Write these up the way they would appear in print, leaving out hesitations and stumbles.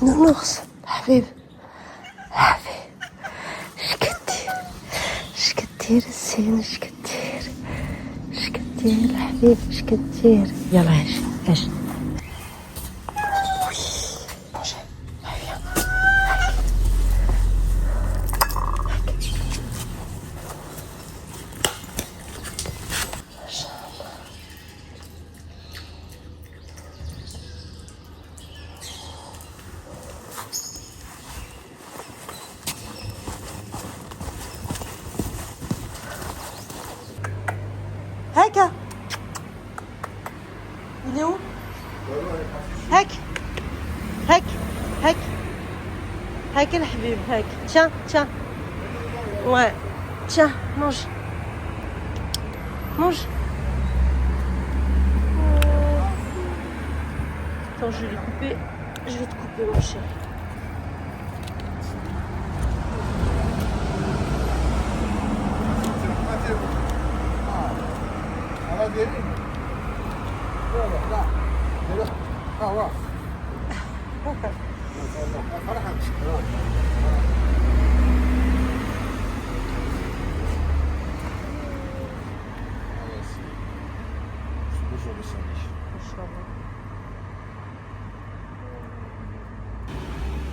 نونوخس حبيب حبيب شكدير الزين شكدير الحبيب شكدير يلا عيش هكا il est où هاك الحبيب هاك tiens ouais tiens mange attends je vais te couper mon chéri.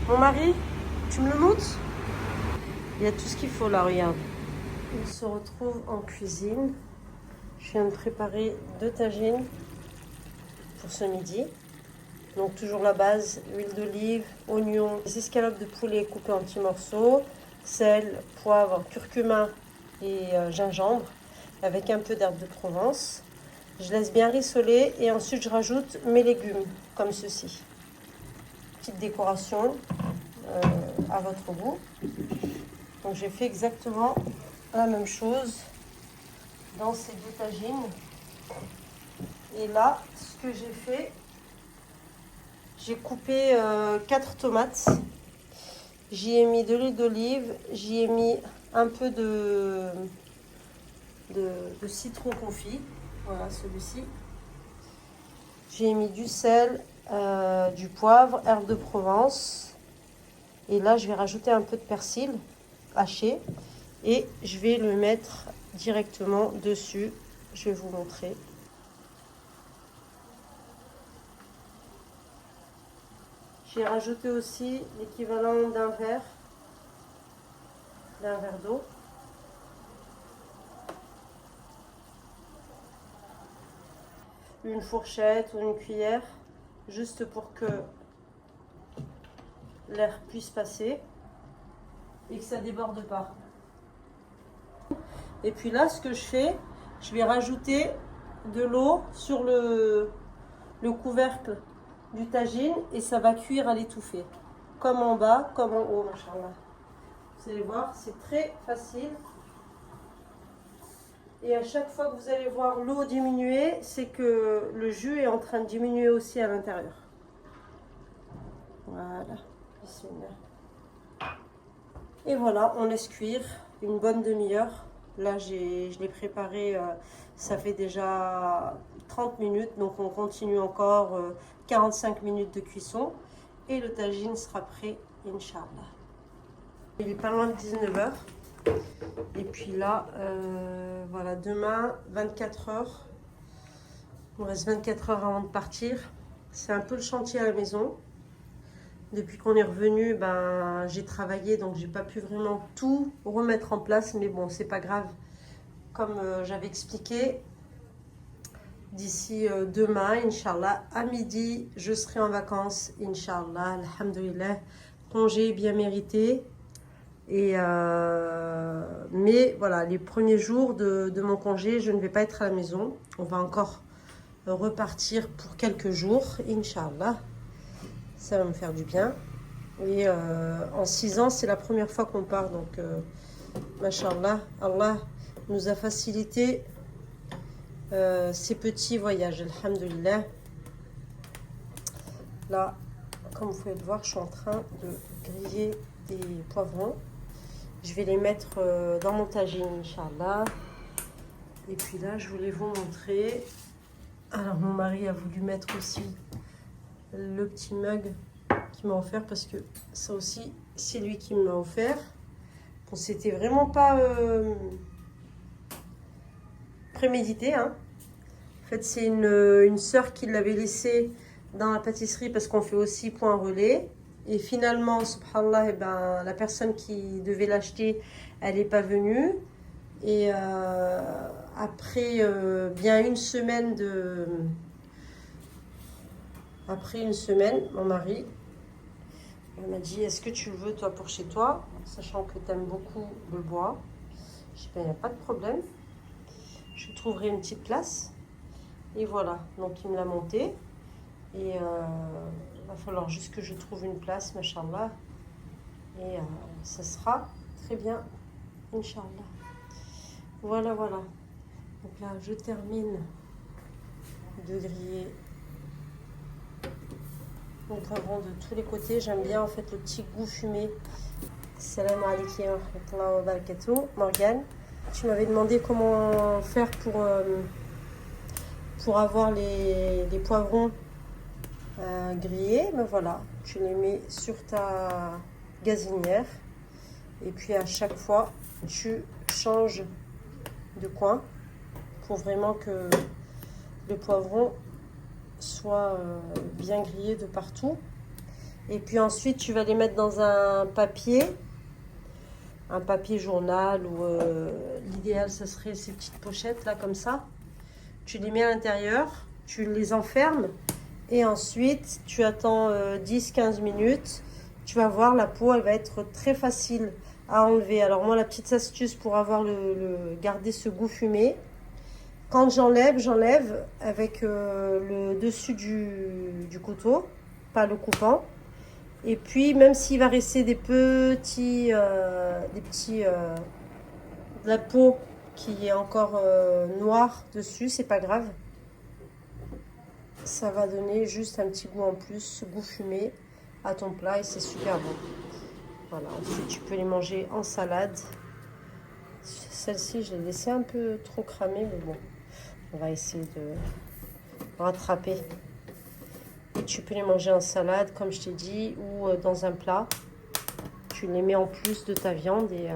Mon mari, tu me le montres? Il y a tout ce qu'il faut là, regarde. On se retrouve en cuisine. Je viens de préparer 2 tagines pour ce midi. Donc toujours la base, huile d'olive, oignon, des escalopes de poulet coupées en petits morceaux, sel, poivre, curcuma et gingembre avec un peu d'herbe de Provence. Je laisse bien rissoler et ensuite je rajoute mes légumes comme ceci. Petite décoration à votre goût. Donc j'ai fait exactement la même chose dans ces 2 tagines. Et là, ce que j'ai fait, j'ai coupé 4 tomates. J'y ai mis de l'huile d'olive, j'y ai mis un peu de citron confit. Voilà celui-ci. J'ai mis du sel, du poivre, herbe de Provence. Et là, je vais rajouter un peu de persil haché. Et je vais le mettre directement dessus. Je vais vous montrer. J'ai rajouté aussi l'équivalent d'un verre d'eau. Une fourchette ou une cuillère, juste pour que l'air puisse passer et que ça déborde pas. Et puis là, ce que je fais, je vais rajouter de l'eau sur le couvercle du tagine et ça va cuire à l'étouffée. Comme en bas, comme en haut, machallah. Vous allez voir, c'est très facile. Et à chaque fois que vous allez voir l'eau diminuer, c'est que le jus est en train de diminuer aussi à l'intérieur. Voilà. Et voilà, on laisse cuire une bonne demi-heure. Là, je l'ai préparé, ça fait déjà 30 minutes. Donc, on continue encore 45 minutes de cuisson. Et le tagine sera prêt, Inch'Allah. Il est pas loin de 19h. Et puis là, voilà, demain, 24 heures. Il me reste 24 heures avant de partir. C'est un peu le chantier à la maison. Depuis qu'on est revenu, ben, j'ai travaillé, donc j'ai pas pu vraiment tout remettre en place. Mais bon, c'est pas grave. Comme j'avais expliqué, d'ici demain, Inch'Allah, à midi, je serai en vacances, Inch'Allah, alhamdoulilah. Congé bien mérité. Et mais voilà, les premiers jours de mon congé, je ne vais pas être à la maison. On va encore repartir pour quelques jours, Inch'Allah. Ça va me faire du bien. Et en 6 ans, c'est la première fois qu'on part. Donc, Masha'Allah, Allah nous a facilité ces petits voyages, alhamdoulilah. Là, comme vous pouvez le voir, je suis en train de griller des poivrons. Je vais les mettre dans mon tagine, Inch'Allah. Et puis là, je voulais vous montrer. Alors, mon mari a voulu mettre aussi le petit mug qu'il m'a offert parce que ça aussi, c'est lui qui me l'a offert. Bon, c'était vraiment pas prémédité, hein. En fait, c'est une sœur qui l'avait laissé dans la pâtisserie parce qu'on fait aussi point relais. Et finalement, subhanallah, eh ben, la personne qui devait l'acheter, elle n'est pas venue. Et après bien une semaine Après une semaine, mon mari m'a dit, est-ce que tu le veux toi pour chez toi, sachant que tu aimes beaucoup le bois. Je dis, ben, il n'y a pas de problème. Je trouverai une petite place. Et voilà, donc il me l'a monté. Et il va falloir juste que je trouve une place, machallah. Et ça sera très bien, Inch'Allah. Voilà, voilà. Donc là, je termine de griller mon poivron de tous les côtés. J'aime bien en fait le petit goût fumé. Salam alaikum wa rahmatullahi wa barakatuh. Morgane, tu m'avais demandé comment faire pour avoir les poivrons grillés. Ben voilà, tu les mets sur ta gazinière et puis à chaque fois, tu changes de coin pour vraiment que le poivron soit bien grillé de partout. Et puis ensuite tu vas les mettre dans un papier journal ou l'idéal ce serait ces petites pochettes là comme ça. Tu les mets à l'intérieur, tu les enfermes et ensuite tu attends 10-15 minutes. Tu vas voir, la peau elle va être très facile à enlever. Alors moi, la petite astuce pour avoir garder ce goût fumé, quand j'enlève avec le dessus du couteau, pas le coupant. Et puis même s'il va rester de la peau qui est encore noire dessus, c'est pas grave. Ça va donner juste un petit goût en plus, ce goût fumé à ton plat et c'est super bon. Voilà, ensuite tu peux les manger en salade. Celle-ci, je l'ai laissée un peu trop cramer, mais bon, on va essayer de rattraper. Et tu peux les manger en salade, comme je t'ai dit, ou dans un plat. Tu les mets en plus de ta viande et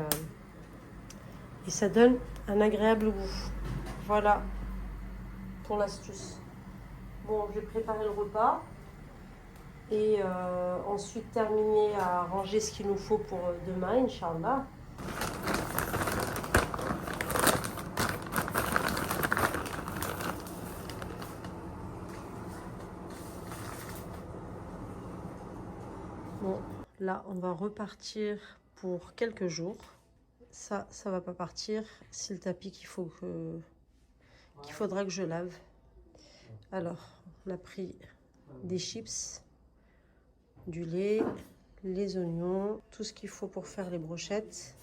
ça donne un agréable goût. Voilà pour l'astuce. Bon, je vais préparer le repas. Et ensuite terminer à ranger ce qu'il nous faut pour demain, Inch'Allah. Bon, là on va repartir pour quelques jours. Ça va pas partir. C'est le tapis qu'il faudra que je lave. Alors, on a pris des chips, du lait, les oignons, tout ce qu'il faut pour faire les brochettes,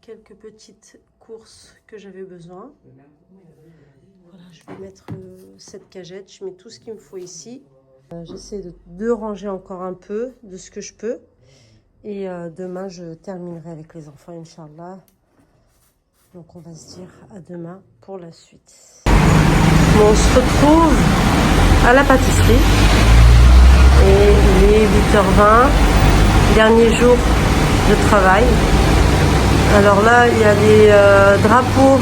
quelques petites courses que j'avais besoin. Voilà, je vais mettre cette cagette, je mets tout ce qu'il me faut ici. J'essaie de ranger encore un peu de ce que je peux. Et demain, je terminerai avec les enfants, Inch'Allah. Donc on va se dire à demain pour la suite. Bon, on se retrouve à la pâtisserie. Et il est 8h20, dernier jour de travail. Alors là, il y a des drapeaux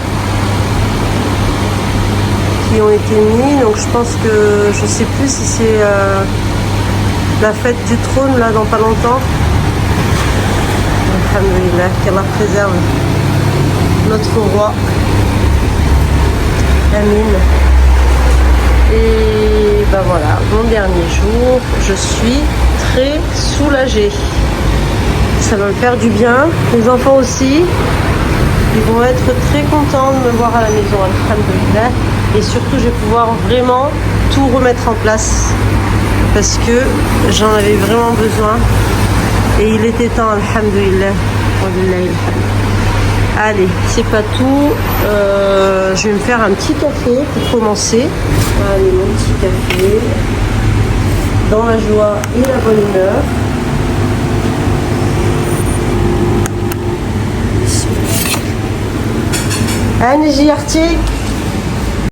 qui ont été mis. Donc je pense que, je sais plus si c'est la fête du trône là dans pas longtemps. Alhamdulillah, qu'Allah préserve notre roi. Amin. Et ben voilà, mon dernier jour, je suis très soulagée. Ça va me faire du bien. Les enfants aussi, ils vont être très contents de me voir à la maison, alhamdoulilah. Et surtout, je vais pouvoir vraiment tout remettre en place parce que j'en avais vraiment besoin. Et il était temps, alhamdoulilah. Allez, c'est pas tout. Je vais me faire un petit café pour commencer. Allez, mon petit café. Dans la joie et la bonne humeur. Angie Arctic.